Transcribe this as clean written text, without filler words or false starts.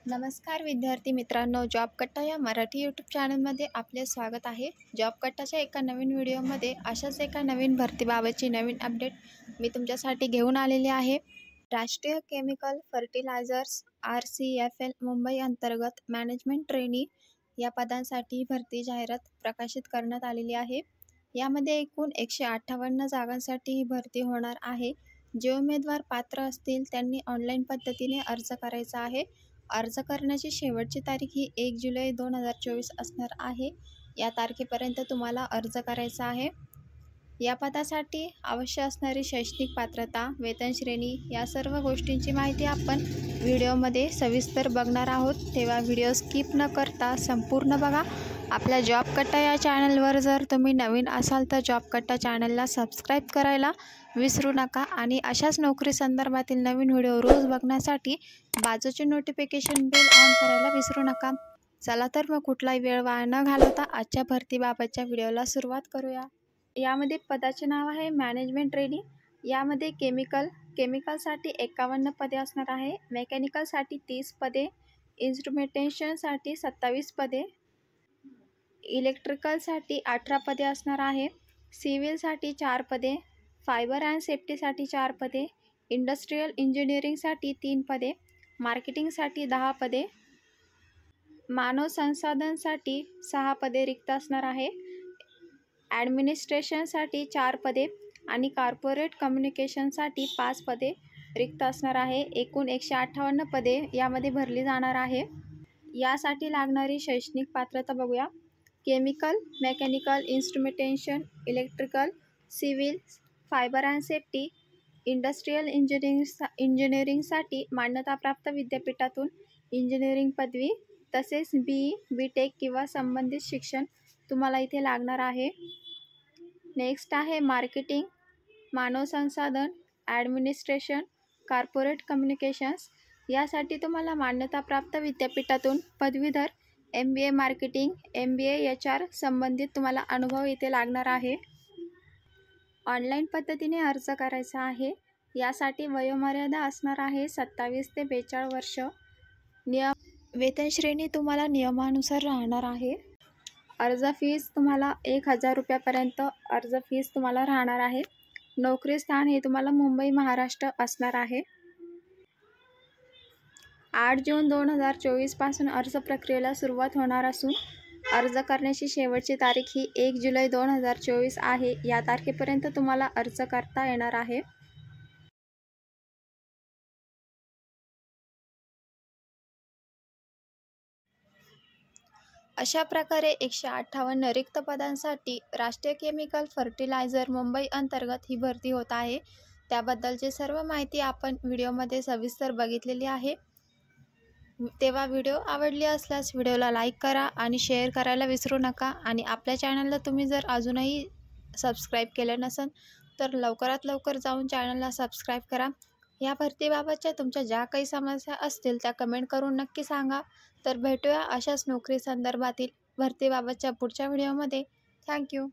नमस्कार विद्यार्थी मित्रांनो, जॉब कट्टा या मराठी यूट्यूब चॅनलमध्ये आपले स्वागत आहे। जॉब कट्टाच्या एका नवीन व्हिडिओमध्ये अशाच एका नवीन भरतीबाबतची नवीन अपडेट मी तुमच्यासाठी घेऊन आलेली आहे। राष्ट्रीय केमिकल फर्टिलायझर्स RCFL मुंबई अंतर्गत मॅनेजमेंट ट्रेनी या पदांसाठी भरती जाहिरात प्रकाशित करण्यात आलेली आहे। यामध्ये एकूण 158 जागांसाठी ही भरती होणार आहे। जे उमेदवार पात्र असतील त्यांनी ऑनलाईन पद्धतीने अर्ज करायचा आहे। अर्ज करण्याची शेवटची तारीख ही 1 जुलै 2024 असणार आहे। या तारखेपर्यंत तुम्हाला अर्ज करायचा आहे। या पदासाठी आवश्यक असणारी शैक्षणिक पात्रता, वेतन श्रेणी या सर्व गोष्टींची माहिती आपण व्हिडिओमध्ये सविस्तर बघणार आहोत, तेव्हा व्हिडिओ स्किप न करता संपूर्ण बघा। आपल्या जॉब कट्टा या चॅनलवर जर तुम्ही नवीन असाल तर जॉब कट्टा चॅनलला सबस्क्राईब करायला विसरू नका आणि अशाच नोकरी संदर्भातील नवीन व्हिडिओ रोज बघण्यासाठी बाजूचे नोटिफिकेशन बेल ऑन करायला विसरू नका। चला तर मग कुठलाही वेळ वाया न घालवता आजच्या भरतीबाबतच्या व्हिडिओला सुरुवात करूया। यामध्ये पदाचे नाव आहे मॅनेजमेंट ट्रेनी। यामध्ये केमिकलसाठी 51 पदे असणार आहे, मेकॅनिकलसाठी 30 पदे, इन्स्ट्रुमेंटेशनसाठी 27 पदे, इलेक्ट्रिकलसाठी 18 पदे असणार आहे, सिव्हिलसाठी 4 पदे, फायबर अँड सेफ्टीसाठी 4 पदे, इंडस्ट्रियल इंजिनिअरिंगसाठी 3 पदे, मार्केटिंगसाठी 10 पदे, मानव संसाधनसाठी 6 पदे रिक्त असणार आहे, ॲडमिनिस्ट्रेशनसाठी 4 पदे आणि कॉर्पोरेट कम्युनिकेशनसाठी 5 पदे रिक्त असणार आहे। एकूण 158 पदे यामध्ये भरली जाणार आहे। यासाठी लागणारी शैक्षणिक पात्रता बघूया। Chemical, mechanical, instrumentation, electrical, civil, fire and safety, industrial इंजिनिअरिंगसाठी मान्यताप्राप्त विद्यापीठातून इंजिनिअरिंग पदवी तसेच BE, BTech किंवा संबंधित शिक्षण तुम्हाला इथे लागणार आहे। नेक्स्ट आहे मार्केटिंग, मानव संसाधन, ॲडमिनिस्ट्रेशन, कॉर्पोरेट कम्युनिकेशन्स यासाठी तुम्हाला मान्यताप्राप्त विद्यापीठातून पदवीधर MBA मार्केटिंग, MBA HR संबंधित तुम्हाला अनुभव इथे लागणार आहे। ऑनलाईन पद्धतीने अर्ज करायचा आहे। यासाठी वयोमर्यादा असणार आहे 27 ते 42 वर्ष। वेतन श्रेणी तुम्हाला नियमानुसार राहणार आहे। अर्ज फीस तुम्हाला 1000 रुपयापर्यंत अर्ज फीस तुम्हाला राहणार आहे। नोकरी स्थान हे तुम्हाला मुंबई महाराष्ट्र असणार आहे। 8 जून 2024 पासून अर्ज प्रक्रियेला सुरुवात होणार असून अर्ज करण्याची शेवटची तारीख ही 1 जुलै 2024 आहे। या तारखेपर्यंत तुम्हाला अर्ज करता येणार आहे। अशा प्रकारे 158 रिक्त पदांसाठी राष्ट्रीय केमिकल फर्टिलायझर मुंबई अंतर्गत ही भरती होत आहे। त्याबद्दलची सर्व माहिती आपण व्हिडिओमध्ये सविस्तर बघितलेली आहे। तेव्हा व्हिडिओ आवडली असल्यास व्हिडिओला लाईक करा आणि शेअर करायला विसरू नका आणि आपल्या चॅनलला तुम्ही जर अजूनही सबस्क्राईब केलं नसेल तर लवकरात लवकर जाऊन चॅनलला सबस्क्राईब करा। या भरतीबाबतच्या तुमच्या ज्या काही समस्या असतील त्या कमेंट करून नक्की सांगा। तर भेटूया अशाच नोकरी संदर्भातील भरतीबाबतच्या पुढच्या व्हिडिओमध्ये। थँक्यू।